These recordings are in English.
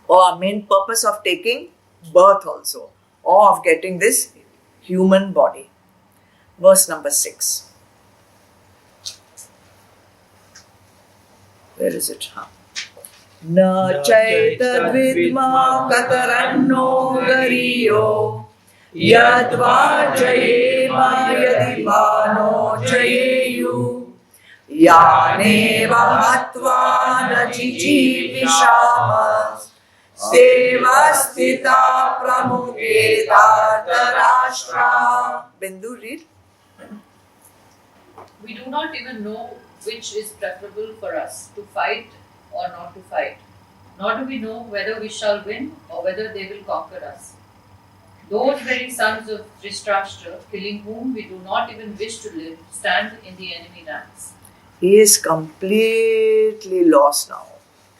or main purpose of taking birth also, or of getting this human body. Verse number 6. Where is it? Na chaitadvidma kataranno gariyo yadva jayema yadivano jayeyu yaneva hatva nachijivishama sevastita pramuketa tarashtra. Bindu, read. We do not even know which is preferable for us, to fight or not to fight. Nor do we know whether we shall win or whether they will conquer us. Those very sons of Dhritarashtra, killing whom we do not even wish to live, stand in the enemy ranks. He is completely lost now.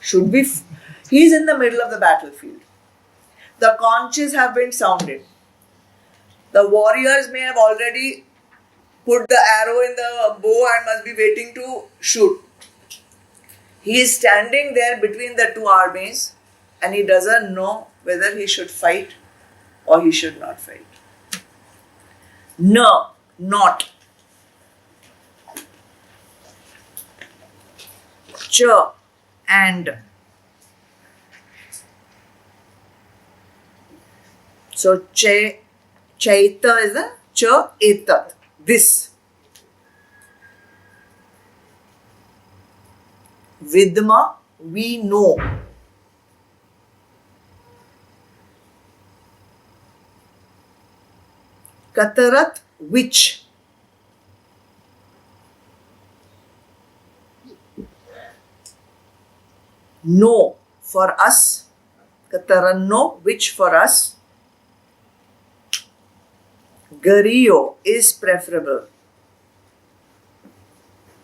He is in the middle of the battlefield. The conches have been sounded. The warriors may have already put the arrow in the bow and must be waiting to shoot. He is standing there between the two armies and he doesn't know whether he should fight or he should not fight. No, not. Ch and. So chaita is the cha etat. This. Vidma, we know. Katarat, which. No, for us. Kataranno, which for us. Gariyo is preferable.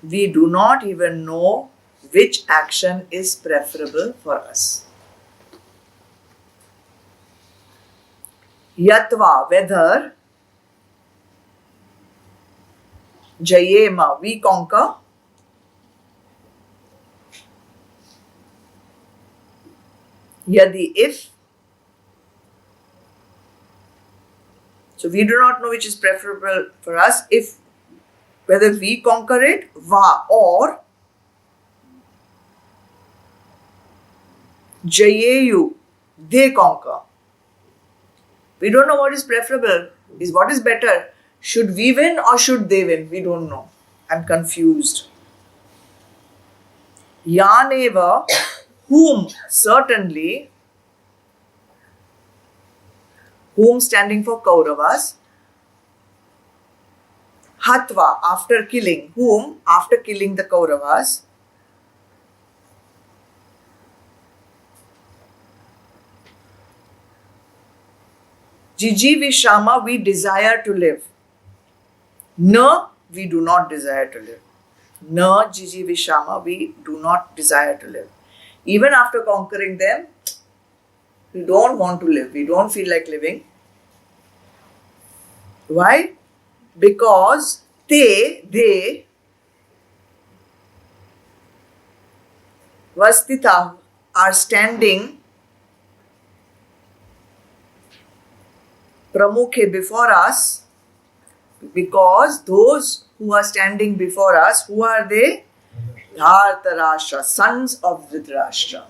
We do not even know which action is preferable for us. Yatva, whether. Jayema, we conquer. Yadi, if. So we do not know which is preferable for us, if whether we conquer it, va, or jayeyu, they conquer. We don't know what is preferable, is what is better. Should we win or should they win? We don't know. I'm confused. Yaneva, whom, certainly, whom standing for Kauravas, Hatva, after killing, whom, after killing the Kauravas, Jijivishama, we desire to live. Na, we do not desire to live. Na, Jijivishama, we do not desire to live. Even after conquering them, we don't want to live. We don't feel like living. Why? Because they, Vastita, are standing Pramukhe before us, because those who are standing before us, who are they? Dhartarashtra, sons of Dhritarashtra.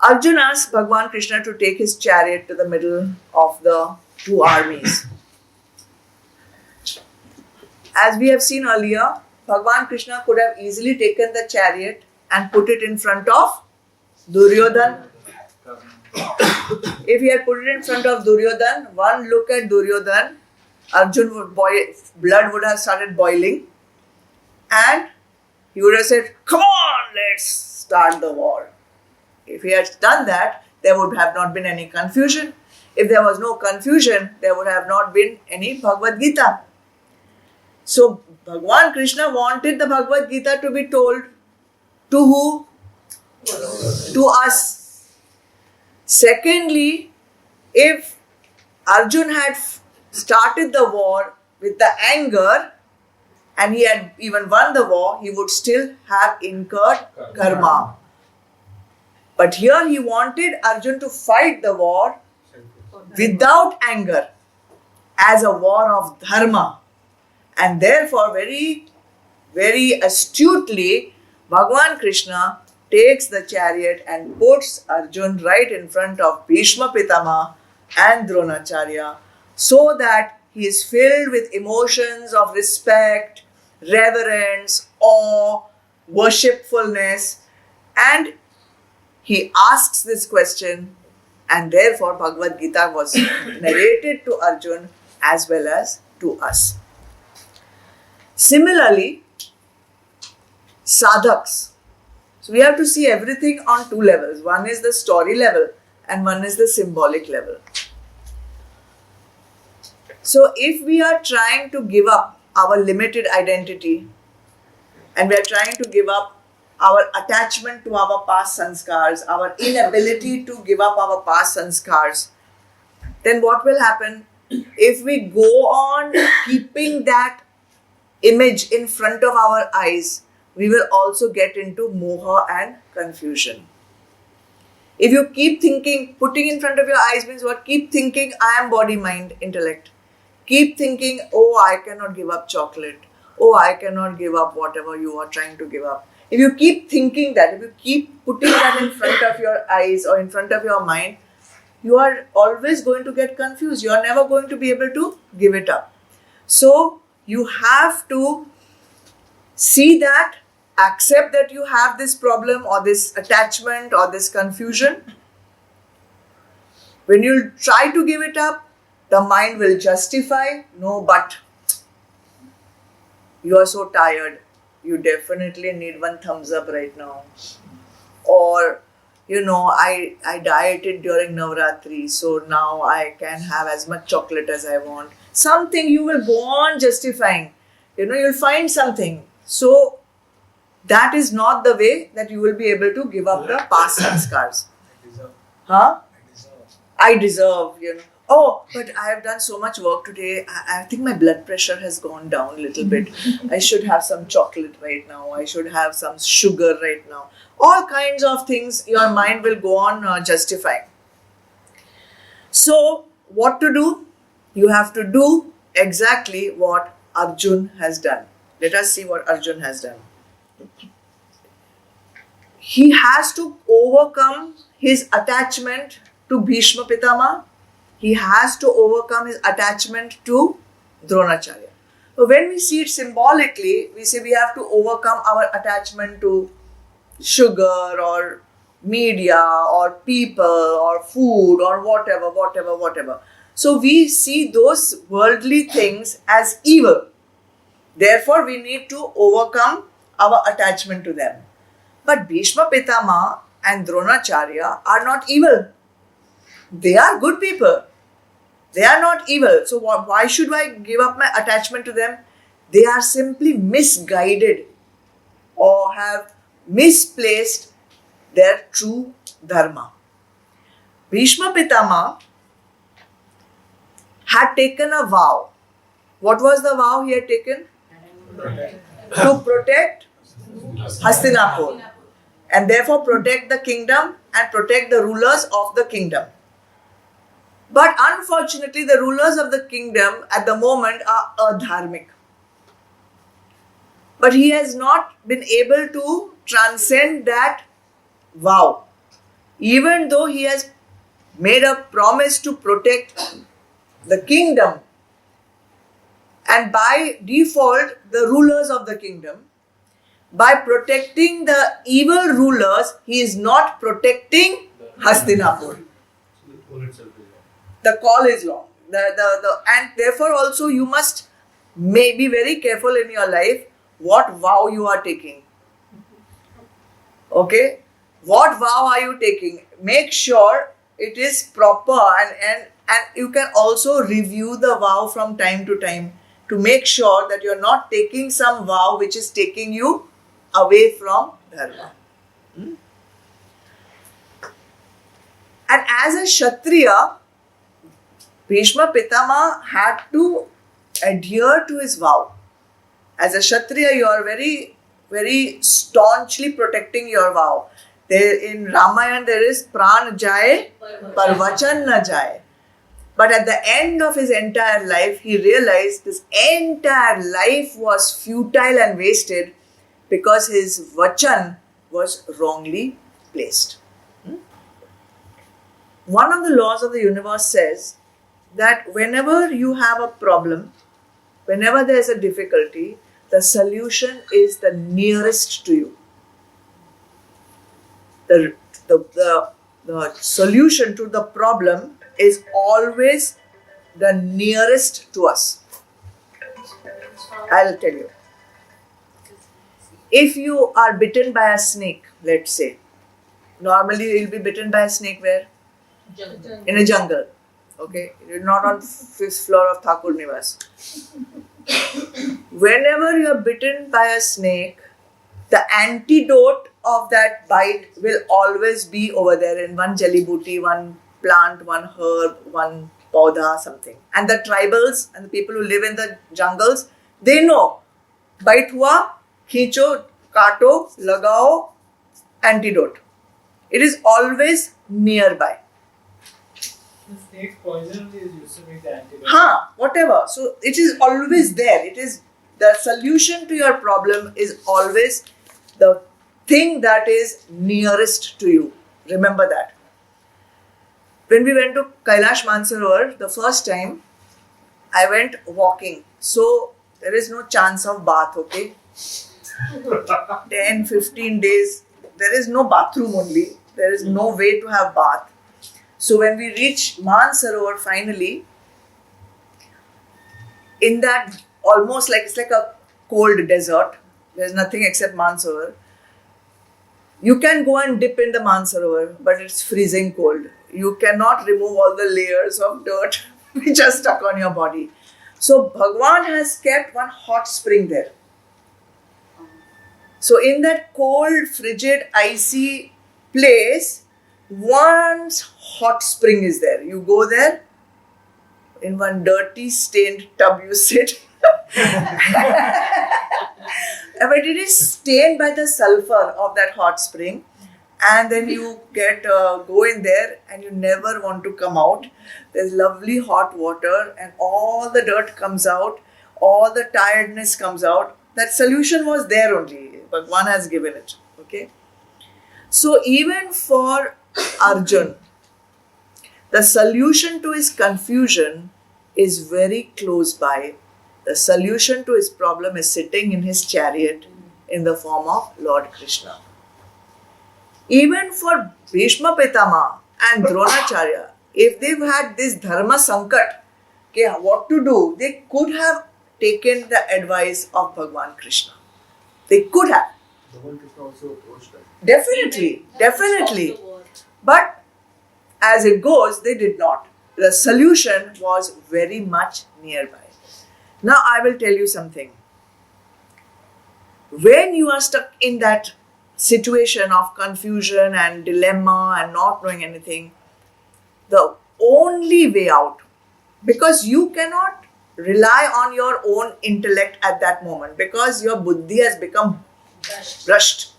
Arjuna asked Bhagwan Krishna to take his chariot to the middle of the two armies. As we have seen earlier, Bhagwan Krishna could have easily taken the chariot and put it in front of Duryodhan. If he had put it in front of Duryodhan, one look at Duryodhan, Arjun would blood would have started boiling, and he would have said, "Come on, let's start the war." If he had done that, there would have not been any confusion. If there was no confusion, there would have not been any Bhagavad Gita. So Bhagwan Krishna wanted the Bhagavad Gita to be told to who? To us. Secondly, if Arjun had started the war with the anger and he had even won the war, he would still have incurred karma. But here he wanted Arjun to fight the war without anger, as a war of dharma. And therefore, very, very astutely, Bhagavan Krishna takes the chariot and puts Arjun right in front of Bhishma Pitama and Dronacharya, so that he is filled with emotions of respect, reverence, awe, worshipfulness, and he asks this question, and therefore Bhagavad Gita was narrated to Arjun as well as to us. Similarly, sadhaks. So we have to see everything on two levels. One is the story level and one is the symbolic level. So if we are trying to give up our limited identity and we are trying to give up our attachment to our past sanskars, our inability to give up our past sanskars, then what will happen if we go on keeping that image in front of our eyes? We will also get into moha and confusion. If you keep thinking, putting in front of your eyes means what? Keep thinking, I am body, mind, intellect. Keep thinking, oh, I cannot give up chocolate. Oh, I cannot give up whatever you are trying to give up. If you keep thinking that, if you keep putting that in front of your eyes or in front of your mind, you are always going to get confused. You are never going to be able to give it up. So, you have to see that, accept that you have this problem or this attachment or this confusion. When you try to give it up, the mind will justify, no, but you are so tired. You definitely need one thumbs up right now. Or, I dieted during Navratri, so now I can have as much chocolate as I want. Something you will go on justifying. You'll find something. So, that is not the way that you will be able to give up the past sanskars. Huh? I deserve, Oh, but I have done so much work today. I think my blood pressure has gone down a little bit. I should have some chocolate right now. I should have some sugar right now. All kinds of things your mind will go on justifying. So, what to do? You have to do exactly what Arjun has done. Let us see what Arjun has done. He has to overcome his attachment to Bhishma Pitama. He has to overcome his attachment to Dronacharya. So when we see it symbolically, we say we have to overcome our attachment to sugar or media or people or food or whatever. So we see those worldly things as evil. Therefore, we need to overcome our attachment to them. But Bhishma Pitama and Dronacharya are not evil. They are good people. They are not evil. So why should I give up my attachment to them? They are simply misguided or have misplaced their true dharma. Bhishma Pitama had taken a vow. What was the vow he had taken? To protect Hastinapur. And therefore protect the kingdom and protect the rulers of the kingdom. But unfortunately, the rulers of the kingdom at the moment are adharmic. But he has not been able to transcend that vow. Even though he has made a promise to protect the kingdom and by default the rulers of the kingdom, by protecting the evil rulers, he is not protecting Hastinapur. The call is long. And therefore also you must be very careful in your life what vow you are taking. Okay? What vow are you taking? Make sure it is proper and you can also review the vow from time to time to make sure that you are not taking some vow which is taking you away from dharma. And as a Kshatriya, Bhishma Pitama had to adhere to his vow. As a Kshatriya, you are very, very staunchly protecting your vow. There in Ramayana, there is pran jaye, par vachan na jaye. But at the end of his entire life, he realized this entire life was futile and wasted because his vachan was wrongly placed. One of the laws of the universe says that whenever you have a problem, whenever there is a difficulty, the solution is the nearest to you. The solution to the problem is always the nearest to us. I'll tell you. If you are bitten by a snake, let's say, normally you'll be bitten by a snake where? In a jungle. Okay? You're not on 5th floor of Thakur Nivas. Whenever you are bitten by a snake, the antidote of that bite will always be over there in one jelly booty, one plant, one herb, one paudha, something. And the tribals and the people who live in the jungles, they know. Bite hua, khicho, kato, lagao, antidote. It is always nearby. The snake poison is used to make the antidote. Whatever. So it is always there. It is the solution to your problem is always the thing that is nearest to you. Remember that. When we went to Kailash Mansarovar the first time, I went walking. So there is no chance of bath, okay? 10, 15 days, there is no bathroom only. There is no way to have bath. So when we reach Mansarovar finally, in that almost like it's like a cold desert, there's nothing except Mansarovar. You can go and dip in the Mansarovar, but it's freezing cold. You cannot remove all the layers of dirt which are stuck on your body. So Bhagwan has kept one hot spring there. So in that cold, frigid, icy place, one hot spring is there. You go there, in one dirty, stained tub you sit. But it is stained by the sulfur of that hot spring. And then you go in there and you never want to come out. There's lovely hot water and all the dirt comes out. All the tiredness comes out. That solution was there only, but one has given it. Okay. So even for Arjun, the solution to his confusion is very close by. The solution to his problem is sitting in his chariot in the form of Lord Krishna. Even for Bhishma Pitama and Dronacharya, if they've had this dharma sankat, what to do, they could have taken the advice of Bhagwan Krishna. They could have. Bhagwan Krishna also approached them. Definitely. But as it goes, they did not. The solution was very much nearby. Now I will tell you something. When you are stuck in that situation of confusion and dilemma and not knowing anything, the only way out, because you cannot rely on your own intellect at that moment because your buddhi has become brushed.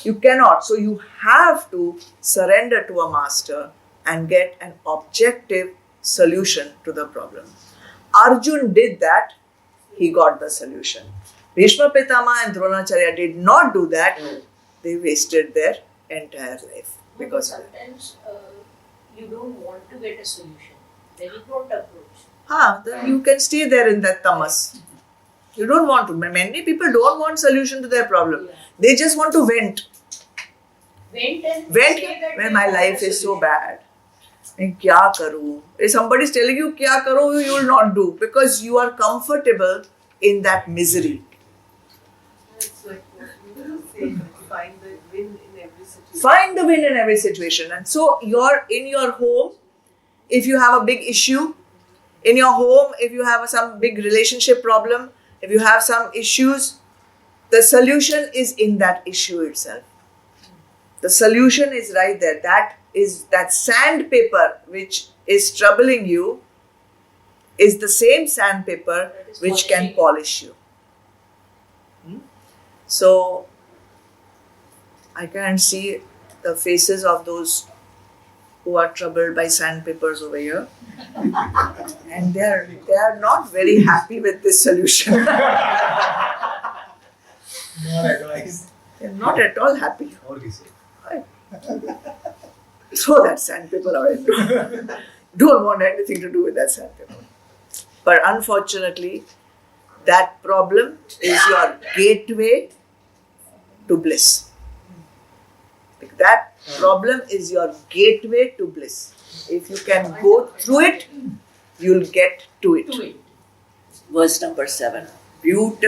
You cannot. So you have to surrender to a master and get an objective solution to the problem. Arjun did that. He got the solution. Bhishma Pitama and Dronacharya did not do that. They wasted their entire life because of it. Sometimes you don't want to get a solution. Then you don't approach. Then you can stay there in that tamas. You don't want to. Many people don't want solution to their problem. Yeah. They just want to vent. Vent When my life is so bad. Kya karu? If somebody is telling you kya karo, you will not do because you are comfortable in that misery. That's like what you say, find the win in every situation. Find the win in every situation. And so you're in your home, if you have a big issue, in your home, if you have some big relationship problem, if you have some issues, the solution is in that issue itself. The solution is right there. That is that sandpaper which is troubling you is the same sandpaper That is which can polishing. polish you. So I can see the faces of those who are troubled by sandpapers over here, and they are not very happy with this solution. Not advised. They're not at all happy. Only so. Throw that sandpaper away. Don't want anything to do with that sandpaper. But unfortunately, that problem is your gateway to bliss. That problem is your gateway to bliss. If you can go through it, you'll get to it. To it. Verse number 7. Beautiful.